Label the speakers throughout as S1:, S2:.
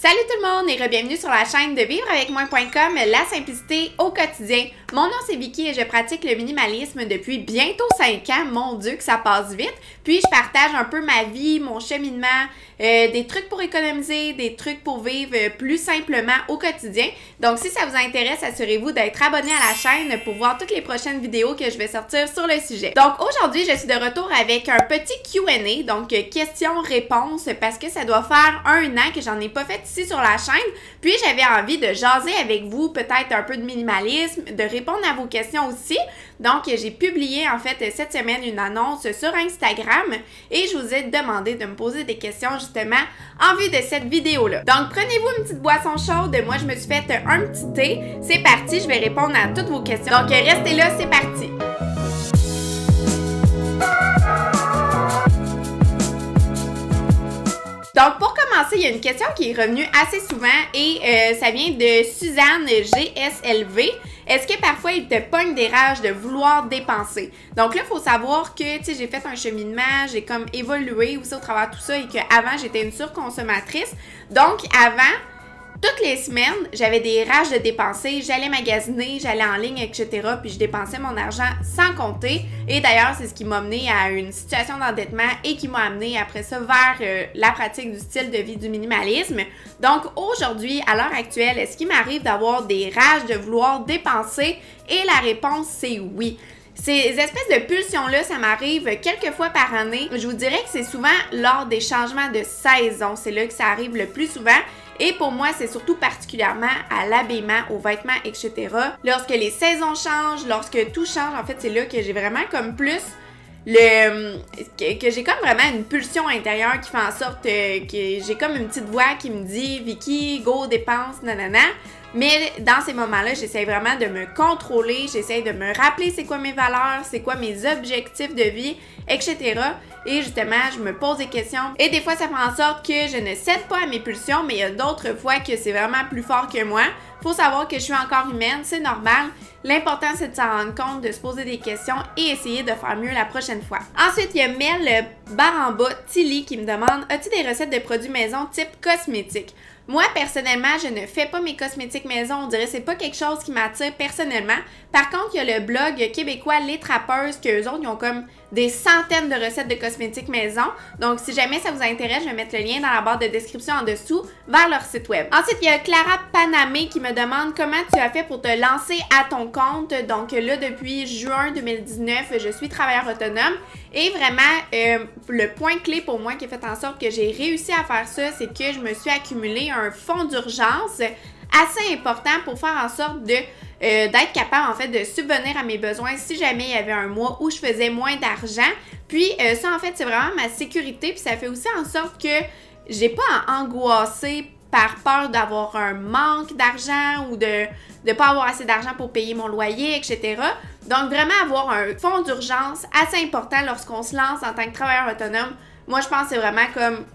S1: Salut tout le monde et bienvenue sur la chaîne de vivre avec moi.com, la simplicité au quotidien. Mon nom c'est Vicky et je pratique le minimalisme depuis bientôt 5 ans. Mon Dieu que ça passe vite. Puis je partage un peu ma vie, mon cheminement, des trucs pour économiser, des trucs pour vivre plus simplement au quotidien. Donc si ça vous intéresse, assurez-vous d'être abonné à la chaîne pour voir toutes les prochaines vidéos que je vais sortir sur le sujet. Donc aujourd'hui, je suis de retour avec un petit Q&A, donc questions-réponses, parce que ça doit faire 1 an que j'en ai pas fait ici sur la chaîne, puis j'avais envie de jaser avec vous, peut-être un peu de minimalisme, de répondre à vos questions aussi. Donc j'ai publié en fait cette semaine une annonce sur Instagram et je vous ai demandé de me poser des questions justement en vue de cette vidéo-là. Donc prenez-vous une petite boisson chaude, moi je me suis fait un petit thé, c'est parti, je vais répondre à toutes vos questions. Donc restez là, c'est parti! Donc, pour commencer, il y a une question qui est revenue assez souvent et ça vient de Suzanne GSLV. Est-ce que parfois, il te pogne des rages de vouloir dépenser? Donc là, il faut savoir que, tu sais, j'ai fait un cheminement, j'ai comme évolué aussi au travers de tout ça et qu'avant, j'étais une surconsommatrice. Donc, avant, toutes les semaines, j'avais des rages de dépenser, j'allais magasiner, j'allais en ligne, etc. Puis je dépensais mon argent sans compter. Et d'ailleurs, c'est ce qui m'a mené à une situation d'endettement et qui m'a amené après ça vers la pratique du style de vie du minimalisme. Donc aujourd'hui, à l'heure actuelle, est-ce qu'il m'arrive d'avoir des rages de vouloir dépenser? Et la réponse, c'est oui. Ces espèces de pulsions-là, ça m'arrive quelques fois par année. Je vous dirais que c'est souvent lors des changements de saison. C'est là que ça arrive le plus souvent. Et pour moi, c'est surtout particulièrement à l'habillement, aux vêtements, etc. Lorsque les saisons changent, lorsque tout change, en fait, c'est là que j'ai vraiment comme plus que j'ai comme vraiment une pulsion intérieure qui fait en sorte que j'ai comme une petite voix qui me dit « Vicky, go, dépense, nanana ». Mais dans ces moments-là, j'essaie vraiment de me contrôler, j'essaie de me rappeler c'est quoi mes valeurs, c'est quoi mes objectifs de vie, etc. Et justement, je me pose des questions. Et des fois, ça fait en sorte que je ne cède pas à mes pulsions, mais il y a d'autres fois que c'est vraiment plus fort que moi. Faut savoir que je suis encore humaine, c'est normal. L'important, c'est de s'en rendre compte, de se poser des questions et essayer de faire mieux la prochaine fois. Ensuite, il y a Mel Baramba Tilly qui me demande « As-tu des recettes de produits maison type cosmétique? » Moi, personnellement, je ne fais pas mes cosmétiques maison. On dirait que c'est pas quelque chose qui m'attire personnellement. Par contre, il y a le blog québécois Les Trappeuses, qu'eux autres, ils ont comme des centaines de recettes de cosmétiques maison. Donc, si jamais ça vous intéresse, je vais mettre le lien dans la barre de description en dessous vers leur site web. Ensuite, il y a Clara Panamé qui me demande comment tu as fait pour te lancer à ton compte. Donc là, depuis juin 2019, je suis travailleur autonome. Et vraiment, le point clé pour moi qui a fait en sorte que j'ai réussi à faire ça, c'est que je me suis accumulé un fonds d'urgence assez important pour faire en sorte d'être capable en fait de subvenir à mes besoins si jamais il y avait un mois où je faisais moins d'argent. Puis ça en fait c'est vraiment ma sécurité, puis ça fait aussi en sorte que j'ai pas à angoisser par peur d'avoir un manque d'argent ou de ne pas avoir assez d'argent pour payer mon loyer, etc. Donc vraiment avoir un fonds d'urgence assez important lorsqu'on se lance en tant que travailleur autonome, moi je pense que c'est vraiment comme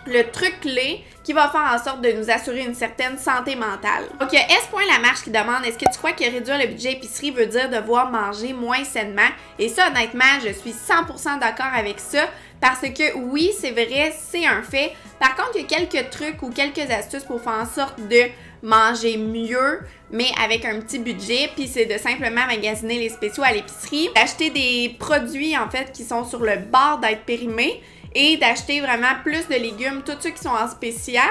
S1: le truc clé qui va faire en sorte de nous assurer une certaine santé mentale. Donc, il y a S.Lamarche qui demande « Est-ce que tu crois que réduire le budget épicerie veut dire devoir manger moins sainement? » Et ça, honnêtement, je suis 100% d'accord avec ça parce que oui, c'est vrai, c'est un fait. Par contre, il y a quelques trucs ou quelques astuces pour faire en sorte de manger mieux, mais avec un petit budget, puis c'est de simplement magasiner les spéciaux à l'épicerie, d'acheter des produits, en fait, qui sont sur le bord d'être périmés, et d'acheter vraiment plus de légumes, tous ceux qui sont en spécial.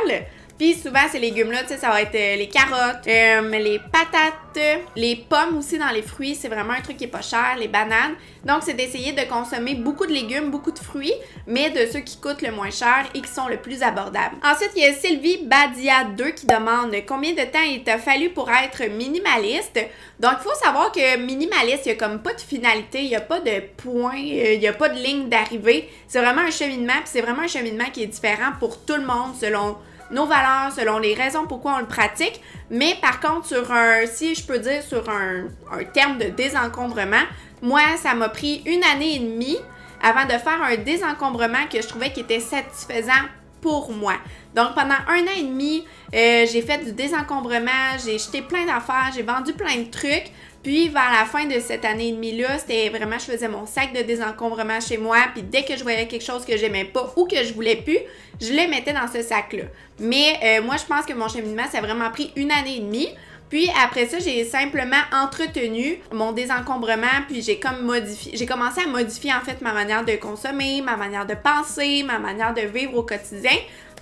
S1: Puis souvent, ces légumes-là, tu sais, ça va être les carottes, les patates, les pommes aussi dans les fruits. C'est vraiment un truc qui est pas cher, les bananes. Donc, c'est d'essayer de consommer beaucoup de légumes, beaucoup de fruits, mais de ceux qui coûtent le moins cher et qui sont le plus abordables. Ensuite, il y a Sylvie Badia 2 qui demande combien de temps il t'a fallu pour être minimaliste. Donc, il faut savoir que minimaliste, il n'y a comme pas de finalité, il n'y a pas de point, il n'y a pas de ligne d'arrivée. C'est vraiment un cheminement, puis c'est vraiment un cheminement qui est différent pour tout le monde selon nos valeurs, selon les raisons pourquoi on le pratique. Mais par contre, sur si je peux dire sur un terme de désencombrement, moi, ça m'a pris 1 année et demie avant de faire un désencombrement que je trouvais qui était satisfaisant pour moi. Donc, pendant 1 an et demi, j'ai fait du désencombrement, j'ai jeté plein d'affaires, j'ai vendu plein de trucs. Puis vers la fin de cette année et demie-là, c'était vraiment, je faisais mon sac de désencombrement chez moi, puis dès que je voyais quelque chose que j'aimais pas ou que je voulais plus, je le mettais dans ce sac-là. Mais moi, je pense que mon cheminement, ça a vraiment pris 1 année et demie. Puis après ça, j'ai simplement entretenu mon désencombrement, puis j'ai commencé à modifier en fait ma manière de consommer, ma manière de penser, ma manière de vivre au quotidien.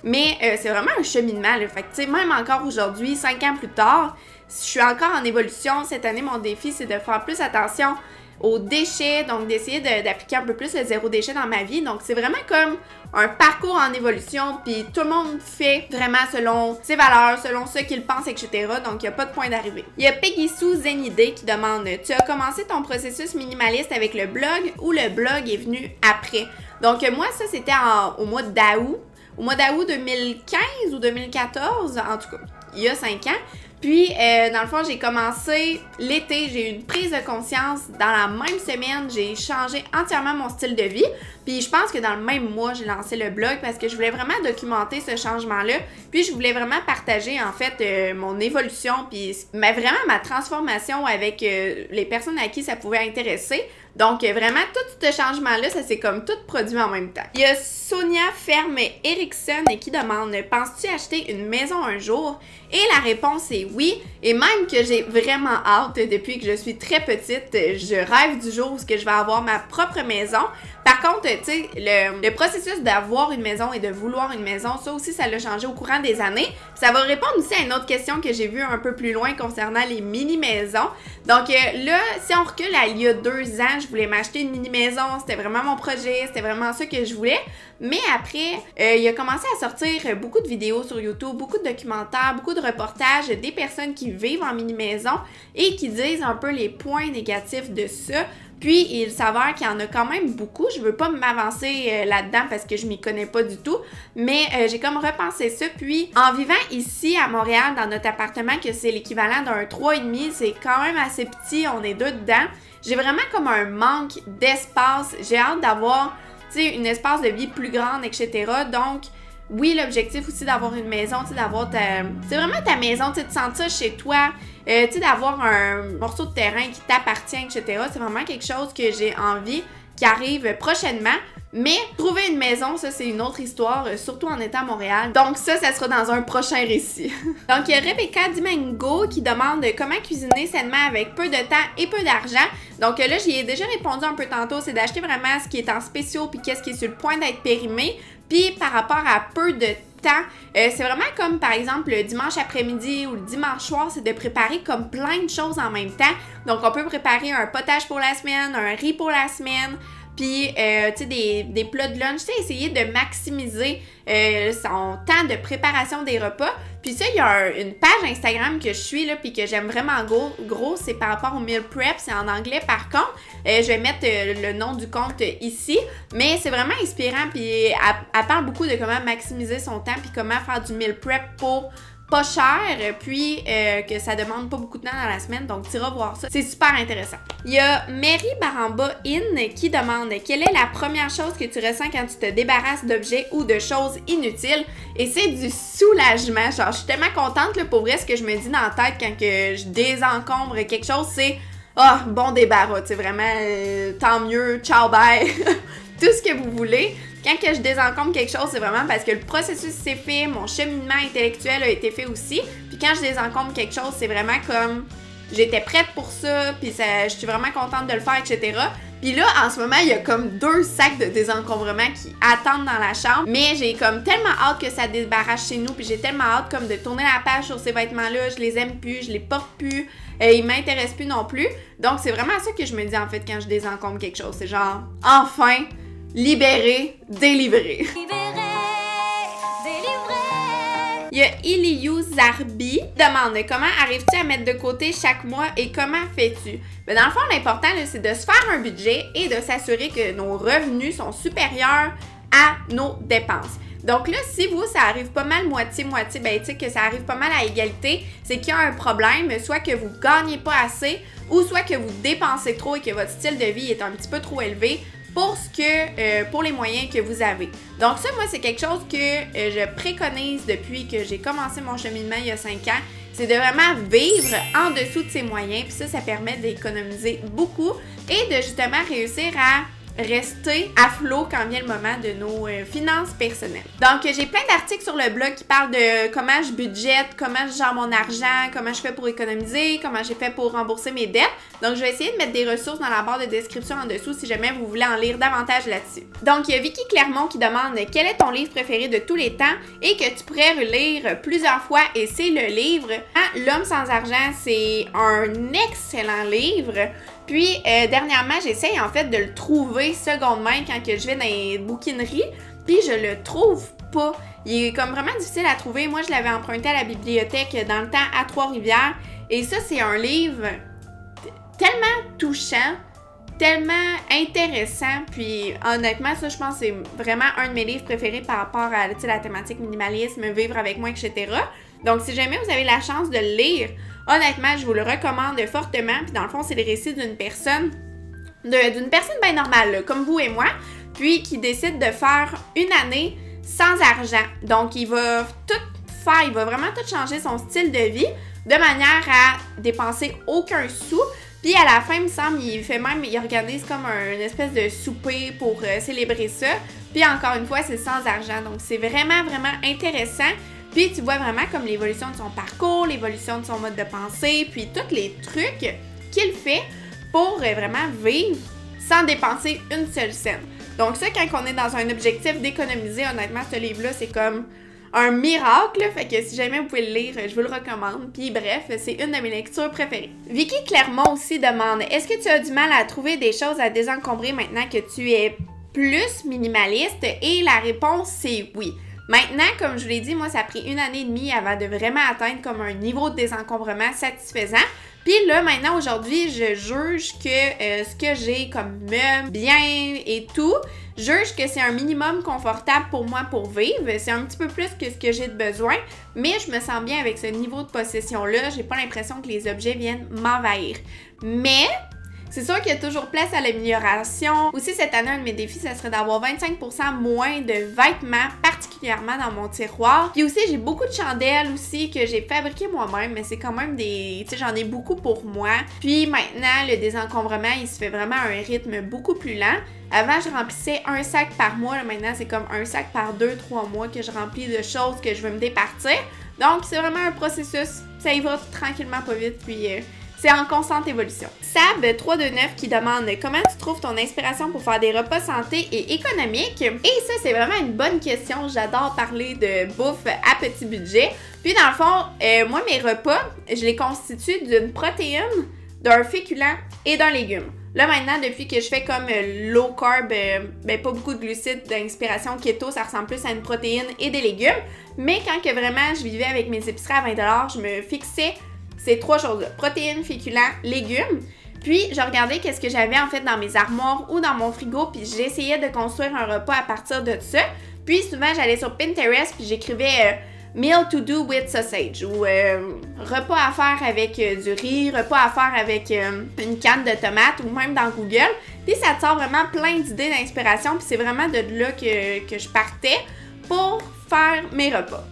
S1: Mais c'est vraiment un cheminement, là. Fait que tu sais, même encore aujourd'hui, 5 ans plus tard, je suis encore en évolution. Cette année, mon défi, c'est de faire plus attention aux déchets, donc d'essayer d'appliquer un peu plus le zéro déchet dans ma vie. Donc c'est vraiment comme un parcours en évolution, puis tout le monde fait vraiment selon ses valeurs, selon ce qu'il pense, etc. Donc il n'y a pas de point d'arrivée. Il y a Peggy Sue Zenidé qui demande « Tu as commencé ton processus minimaliste avec le blog ou le blog est venu après? » Donc moi, ça c'était au mois d'août. Au mois d'août 2015 ou 2014, en tout cas, il y a 5 ans. Puis, dans le fond, j'ai commencé l'été, j'ai eu une prise de conscience. Dans la même semaine, j'ai changé entièrement mon style de vie. Puis, je pense que dans le même mois, j'ai lancé le blog parce que je voulais vraiment documenter ce changement-là. Puis, je voulais vraiment partager, en fait, mon évolution, puis vraiment ma transformation avec les personnes à qui ça pouvait intéresser. Donc, vraiment, tout ce changement-là, ça s'est comme tout produit en même temps. Il y a Sonia Ferme-Erickson qui demande « Penses-tu acheter une maison un jour? » Et la réponse est oui. Et même que j'ai vraiment hâte depuis que je suis très petite. Je rêve du jour où je vais avoir ma propre maison. Par contre, tu sais, le processus d'avoir une maison et de vouloir une maison, ça aussi, ça l'a changé au courant des années. Ça va répondre aussi à une autre question que j'ai vue un peu plus loin concernant les mini-maisons. Donc là, si on recule à il y a 2 ans, je voulais m'acheter une mini-maison. C'était vraiment mon projet, c'était vraiment ça que je voulais. Mais après, il a commencé à sortir beaucoup de vidéos sur YouTube, beaucoup de documentaires, beaucoup de reportages des personnes qui vivent en mini-maison et qui disent un peu les points négatifs de ça. Puis, il s'avère qu'il y en a quand même beaucoup. Je veux pas m'avancer là-dedans parce que je m'y connais pas du tout. Mais j'ai comme repensé ça. Puis, en vivant ici à Montréal, dans notre appartement, que c'est l'équivalent d'un 3,5, c'est quand même assez petit. On est 2 dedans. J'ai vraiment comme un manque d'espace. J'ai hâte d'avoir, tu sais, une espace de vie plus grande, etc. Donc, oui, l'objectif aussi d'avoir une maison, tu sais, d'avoir c'est vraiment ta maison, tu sais, de sentir chez toi, tu sais, d'avoir un morceau de terrain qui t'appartient, etc. C'est vraiment quelque chose que j'ai envie qui arrive prochainement. Mais trouver une maison, ça, c'est une autre histoire, surtout en étant à Montréal. Donc ça sera dans un prochain récit. Donc, il y a Rebecca Dimengo qui demande comment cuisiner sainement avec peu de temps et peu d'argent. Donc là, j'y ai déjà répondu un peu tantôt, c'est d'acheter vraiment ce qui est en spéciaux puis qu'est-ce qui est sur le point d'être périmé. Puis par rapport à peu de temps, c'est vraiment comme par exemple le dimanche après-midi ou le dimanche soir, c'est de préparer comme plein de choses en même temps. Donc on peut préparer un potage pour la semaine, un riz pour la semaine, puis tu sais, des plats de lunch, tu sais, essayer de maximiser son temps de préparation des repas. Puis ça, il y a une page Instagram que je suis là, puis que j'aime vraiment gros, c'est par rapport au meal prep, c'est en anglais par contre. Je vais mettre le nom du compte ici, mais c'est vraiment inspirant, puis elle parle beaucoup de comment maximiser son temps, puis comment faire du meal prep pour pas cher, puis que ça demande pas beaucoup de temps dans la semaine, donc tu iras voir ça. C'est super intéressant. Il y a Mary Baramba-In qui demande « Quelle est la première chose que tu ressens quand tu te débarrasses d'objets ou de choses inutiles? » Et c'est du soulagement. Genre, je suis tellement contente, là, pour vrai, ce que je me dis dans la tête quand que je désencombre quelque chose, c'est « Ah, oh, bon débarras, tu sais, vraiment, tant mieux, ciao, bye! » Tout ce que vous voulez. Quand que je désencombre quelque chose, c'est vraiment parce que le processus s'est fait, mon cheminement intellectuel a été fait aussi. Puis quand je désencombre quelque chose, c'est vraiment comme j'étais prête pour ça, puis je suis vraiment contente de le faire, etc. Puis là, en ce moment, il y a comme 2 sacs de désencombrement qui attendent dans la chambre. Mais j'ai comme tellement hâte que ça débarrasse chez nous, puis j'ai tellement hâte comme de tourner la page sur ces vêtements-là. Je les aime plus, je les porte plus, ils m'intéressent plus non plus. Donc c'est vraiment ça que je me dis en fait quand je désencombre quelque chose. C'est genre, enfin, libéré, délivré. Il y a Iliou Zarbi qui demande comment arrives-tu à mettre de côté chaque mois et comment fais-tu? Ben dans le fond, l'important, c'est de se faire un budget et de s'assurer que nos revenus sont supérieurs à nos dépenses. Donc là, si vous, ça arrive pas mal moitié-moitié, ben tu sais que ça arrive pas mal à égalité, c'est qu'il y a un problème, soit que vous gagnez pas assez ou soit que vous dépensez trop et que votre style de vie est un petit peu trop élevé. pour les moyens que vous avez. Donc ça, moi, c'est quelque chose que je préconise depuis que j'ai commencé mon cheminement il y a 5 ans. C'est de vraiment vivre en dessous de ses moyens. Puis ça permet d'économiser beaucoup et de justement réussir à rester à flot quand vient le moment de nos finances personnelles. Donc, j'ai plein d'articles sur le blog qui parlent de comment je budgète, comment je gère mon argent, comment je fais pour économiser, comment j'ai fait pour rembourser mes dettes. Donc, je vais essayer de mettre des ressources dans la barre de description en dessous si jamais vous voulez en lire davantage là-dessus. Donc, il y a Vicky Clermont qui demande quel est ton livre préféré de tous les temps et que tu pourrais relire plusieurs fois et c'est le livre L'homme sans argent. C'est un excellent livre. Puis, dernièrement, j'essaye en fait de le trouver seconde main quand que je vais dans les bouquineries, puis je le trouve pas. Il est comme vraiment difficile à trouver. Moi, je l'avais emprunté à la bibliothèque dans le temps à Trois-Rivières. Et ça, c'est un livre tellement touchant, tellement intéressant. Puis, honnêtement, ça, je pense que c'est vraiment un de mes livres préférés par rapport à la thématique minimalisme, vivre avec moi, etc. Donc, si jamais vous avez la chance de le lire, honnêtement, je vous le recommande fortement. Puis dans le fond, c'est le récit d'une personne bien normale, là, comme vous et moi, puis qui décide de faire une année sans argent. Donc, il va vraiment tout changer son style de vie de manière à dépenser aucun sou. Puis à la fin, il me semble, il organise comme une espèce de souper pour célébrer ça. Puis encore une fois, c'est sans argent. Donc, c'est vraiment, vraiment intéressant. Puis tu vois vraiment comme l'évolution de son parcours, l'évolution de son mode de pensée, puis tous les trucs qu'il fait pour vraiment vivre sans dépenser une seule scène. Donc ça, quand on est dans un objectif d'économiser, honnêtement, ce livre-là, c'est comme un miracle. Fait que si jamais vous pouvez le lire, je vous le recommande. Puis bref, c'est une de mes lectures préférées. Vicky Clermont aussi demande, est-ce que tu as du mal à trouver des choses à désencombrer maintenant que tu es plus minimaliste? Et la réponse, c'est oui. Maintenant, comme je vous l'ai dit, moi, ça a pris 1 année et demie avant de vraiment atteindre comme un niveau de désencombrement satisfaisant. Puis là, maintenant, aujourd'hui, je juge que ce que j'ai comme meubles, biens et tout, juge que c'est un minimum confortable pour moi pour vivre. C'est un petit peu plus que ce que j'ai de besoin, mais je me sens bien avec ce niveau de possession-là. J'ai pas l'impression que les objets viennent m'envahir. Mais c'est sûr qu'il y a toujours place à l'amélioration. Aussi, cette année, un de mes défis, ça serait d'avoir 25% moins de vêtements, particulièrement dans mon tiroir. Puis aussi, j'ai beaucoup de chandelles aussi que j'ai fabriquées moi-même, mais c'est quand même des... Tu sais, j'en ai beaucoup pour moi. Puis maintenant, le désencombrement, il se fait vraiment à un rythme beaucoup plus lent. Avant, je remplissais un sac par mois. Là, maintenant, c'est comme un sac par 2-3 mois que je remplis de choses que je veux me départir. Donc, c'est vraiment un processus. Ça y va tranquillement, pas vite, puis... c'est en constante évolution. Sab329 qui demande comment tu trouves ton inspiration pour faire des repas santé et économiques. Et ça, c'est vraiment une bonne question. J'adore parler de bouffe à petit budget. Puis dans le fond, moi, mes repas, je les constitue d'une protéine, d'un féculent et d'un légume. Là, maintenant, depuis que je fais comme low carb, pas beaucoup de glucides, d'inspiration keto, ça ressemble plus à une protéine et des légumes. Mais quand que vraiment je vivais avec mes épiceries à 20$, je me fixais ces 3 choses-là, protéines, féculents, légumes. Puis, je regardais qu'est-ce que j'avais en fait dans mes armoires ou dans mon frigo, puis j'essayais de construire un repas à partir de ça. Puis, souvent, j'allais sur Pinterest, puis j'écrivais Meal to do with sausage ou repas à faire avec du riz, repas à faire avec une canne de tomates ou même dans Google. Puis, ça te sort vraiment plein d'idées d'inspiration, puis c'est vraiment de là que je partais pour faire mes repas.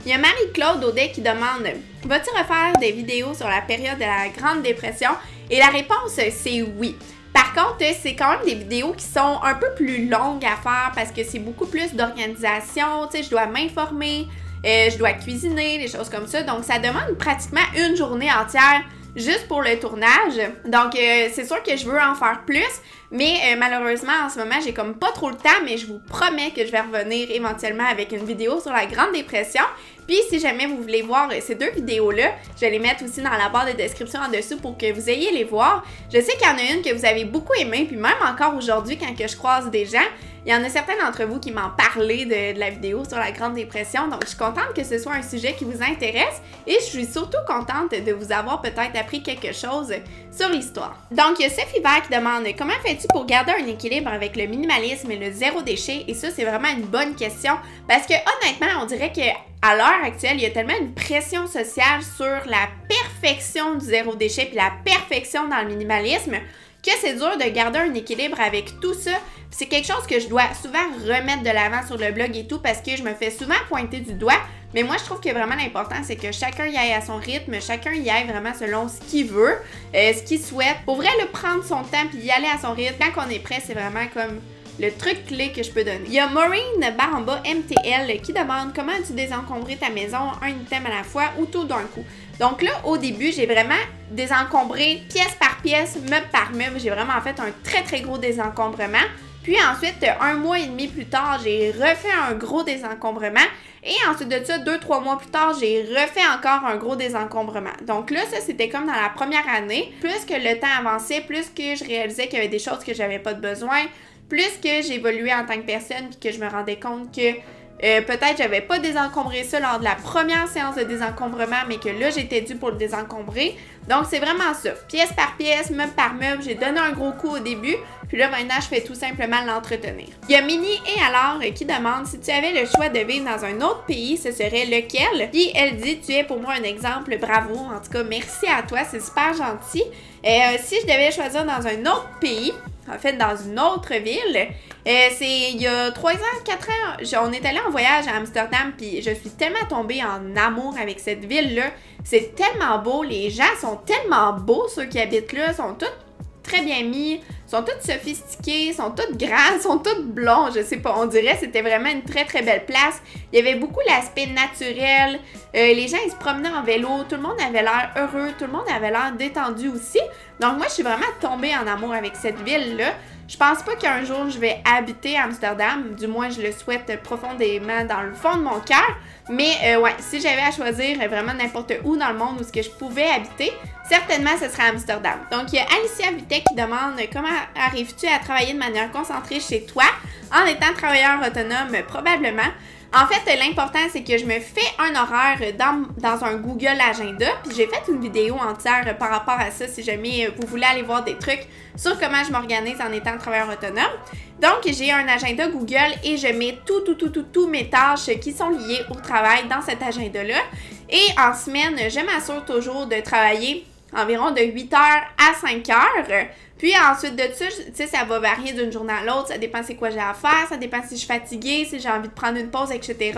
S1: Il y a Marie-Claude Audet qui demande « Vas-tu refaire des vidéos sur la période de la Grande Dépression? » Et la réponse, c'est oui. Par contre, c'est quand même des vidéos qui sont un peu plus longues à faire parce que c'est beaucoup plus d'organisation. Tu sais, je dois m'informer, je dois cuisiner, des choses comme ça. Donc, ça demande pratiquement une journée entière juste pour le tournage. Donc, c'est sûr que je veux en faire plus, mais malheureusement, en ce moment, j'ai comme pas trop le temps, mais je vous promets que je vais revenir éventuellement avec une vidéo sur la Grande Dépression. Puis, si jamais vous voulez voir ces 2 vidéos-là, je vais les mettre aussi dans la barre de description en dessous pour que vous ayez les voir. Je sais qu'il y en a une que vous avez beaucoup aimée, puis même encore aujourd'hui, quand que je croise des gens, il y en a certains d'entre vous qui m'ont parlé de la vidéo sur la Grande Dépression, donc je suis contente que ce soit un sujet qui vous intéresse et je suis surtout contente de vous avoir peut-être appris quelque chose sur l'histoire. Donc, il y a Sophie Vert qui demande « Comment fais-tu pour garder un équilibre avec le minimalisme et le zéro déchet? » Et ça, c'est vraiment une bonne question parce que honnêtement, on dirait que à l'heure actuelle, il y a tellement une pression sociale sur la perfection du zéro déchet puis la perfection dans le minimalisme que c'est dur de garder un équilibre avec tout ça. C'est quelque chose que je dois souvent remettre de l'avant sur le blog et tout parce que je me fais souvent pointer du doigt. Mais moi, je trouve que vraiment l'important, c'est que chacun y aille à son rythme, chacun y aille vraiment selon ce qu'il veut, ce qu'il souhaite. Pour vrai, le prendre son temps puis y aller à son rythme. Quand on est prêt, c'est vraiment comme le truc clé que je peux donner. Il y a Maureen Baramba MTL qui demande comment tu désencombrer ta maison, un item à la fois ou tout d'un coup. Donc là, au début, j'ai vraiment désencombré pièce par pièce, meuble par meuble. J'ai vraiment fait un très gros désencombrement. Puis ensuite, 1 mois et demi plus tard, j'ai refait un gros désencombrement. Et ensuite de ça, 2-3 mois plus tard, j'ai refait encore un gros désencombrement. Donc là, ça, c'était comme dans la première année. Plus que le temps avançait, plus que je réalisais qu'il y avait des choses que j'avais pas de besoin, plus que j'évoluais en tant que personne, puis que je me rendais compte que peut-être j'avais pas désencombré ça lors de la première séance de désencombrement, mais que là, j'étais due pour le désencombrer. Donc, c'est vraiment ça. Pièce par pièce, meuble par meuble. J'ai donné un gros coup au début. Puis là, maintenant, je fais tout simplement l'entretenir. Il y a Minnie et alors qui demande si tu avais le choix de vivre dans un autre pays, ce serait lequel? Puis elle dit, tu es pour moi un exemple. Bravo. En tout cas, merci à toi. C'est super gentil. Si je devais choisir dans un autre pays, en fait, dans une autre ville, c'est il y a 3 ans, 4 ans, on est allé en voyage à Amsterdam, puis je suis tellement tombée en amour avec cette ville-là. C'est tellement beau, les gens sont tellement beaux, ceux qui habitent là, sont tous très bien mis, sont tous sophistiqués, sont tous grands, sont tous blonds, je sais pas, on dirait que c'était vraiment une très belle place. Il y avait beaucoup l'aspect naturel, les gens ils se promenaient en vélo, tout le monde avait l'air heureux, tout le monde avait l'air détendu aussi. Donc moi je suis vraiment tombée en amour avec cette ville-là. Je pense pas qu'un jour je vais habiter Amsterdam, du moins je le souhaite profondément dans le fond de mon cœur. Mais ouais, si j'avais à choisir vraiment n'importe où dans le monde où ce que je pouvais habiter, certainement ce serait Amsterdam. Donc il y a Alicia Vitek qui demande comment arrives-tu à travailler de manière concentrée chez toi en étant travailleur autonome? Probablement. En fait, l'important, c'est que je me fais un horaire dans un Google Agenda. Puis j'ai fait une vidéo entière par rapport à ça si jamais vous voulez aller voir des trucs sur comment je m'organise en étant travailleur autonome. Donc, j'ai un agenda Google et je mets tous mes tâches qui sont liées au travail dans cet agenda-là. Et en semaine, je m'assure toujours de travailler environ de 8h à 5h. Puis ensuite de ça, tu sais, ça va varier d'une journée à l'autre. Ça dépend c'est quoi j'ai à faire, ça dépend si je suis fatiguée, si j'ai envie de prendre une pause, etc.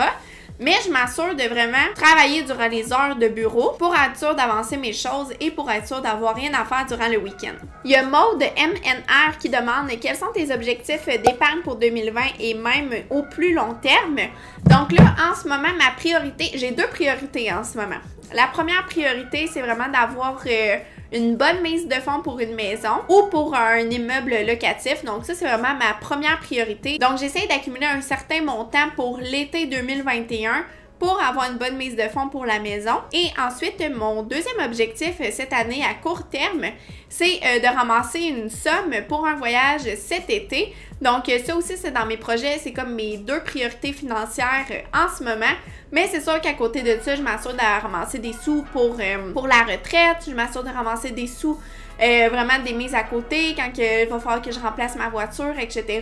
S1: Mais je m'assure de vraiment travailler durant les heures de bureau pour être sûre d'avancer mes choses et pour être sûre d'avoir rien à faire durant le week-end. Il y a Maude MNR qui demande quels sont tes objectifs d'épargne pour 2020 et même au plus long terme. Donc là, en ce moment, ma priorité, j'ai 2 priorités en ce moment. La première priorité, c'est vraiment d'avoir une bonne mise de fonds pour une maison ou pour un immeuble locatif. Donc ça, c'est vraiment ma première priorité. Donc j'essaie d'accumuler un certain montant pour l'été 2021 pour avoir une bonne mise de fonds pour la maison. Et ensuite, mon deuxième objectif cette année à court terme, c'est de ramasser une somme pour un voyage cet été. Donc ça aussi, c'est dans mes projets, c'est comme mes 2 priorités financières en ce moment. Mais c'est sûr qu'à côté de ça, je m'assure de ramasser des sous pour la retraite, je m'assure de ramasser des sous vraiment des mises à côté quand il va falloir que je remplace ma voiture, etc.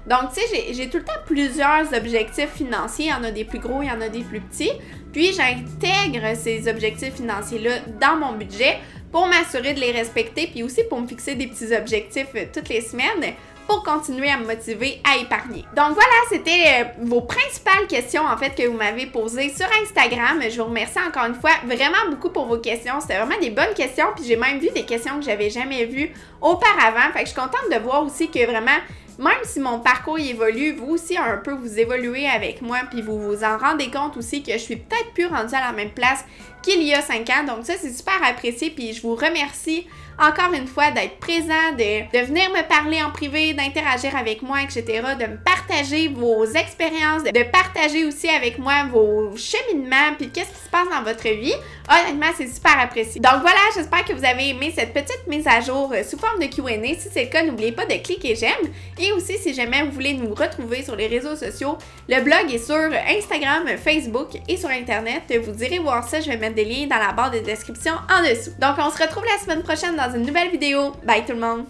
S1: Donc, tu sais, j'ai tout le temps plusieurs objectifs financiers. Il y en a des plus gros, il y en a des plus petits. Puis, j'intègre ces objectifs financiers-là dans mon budget pour m'assurer de les respecter, puis aussi pour me fixer des petits objectifs toutes les semaines pour continuer à me motiver à épargner. Donc voilà, c'était vos principales questions en fait que vous m'avez posées sur Instagram. Je vous remercie encore une fois vraiment beaucoup pour vos questions. C'était vraiment des bonnes questions, puis j'ai même vu des questions que j'avais jamais vues auparavant. Fait que je suis contente de voir aussi que vraiment, même si mon parcours évolue, vous aussi un peu vous évoluez avec moi, puis vous vous en rendez compte aussi que je suis peut-être plus rendue à la même place qu'il y a 5 ans. Donc ça, c'est super apprécié, puis je vous remercie encore une fois d'être présent, de venir me parler en privé, d'interagir avec moi, etc., de me partager vos expériences, de partager aussi avec moi vos cheminements, puis qu'est-ce qui se passe dans votre vie. Honnêtement, c'est super apprécié. Donc voilà, j'espère que vous avez aimé cette petite mise à jour sous forme de Q&A. Si c'est le cas, n'oubliez pas de cliquer j'aime. Et aussi, si jamais vous voulez nous retrouver sur les réseaux sociaux, le blog est sur Instagram, Facebook et sur Internet. Vous irez voir ça, je vais mettre des liens dans la barre de description en dessous. Donc on se retrouve la semaine prochaine dans une nouvelle vidéo. Bye tout le monde!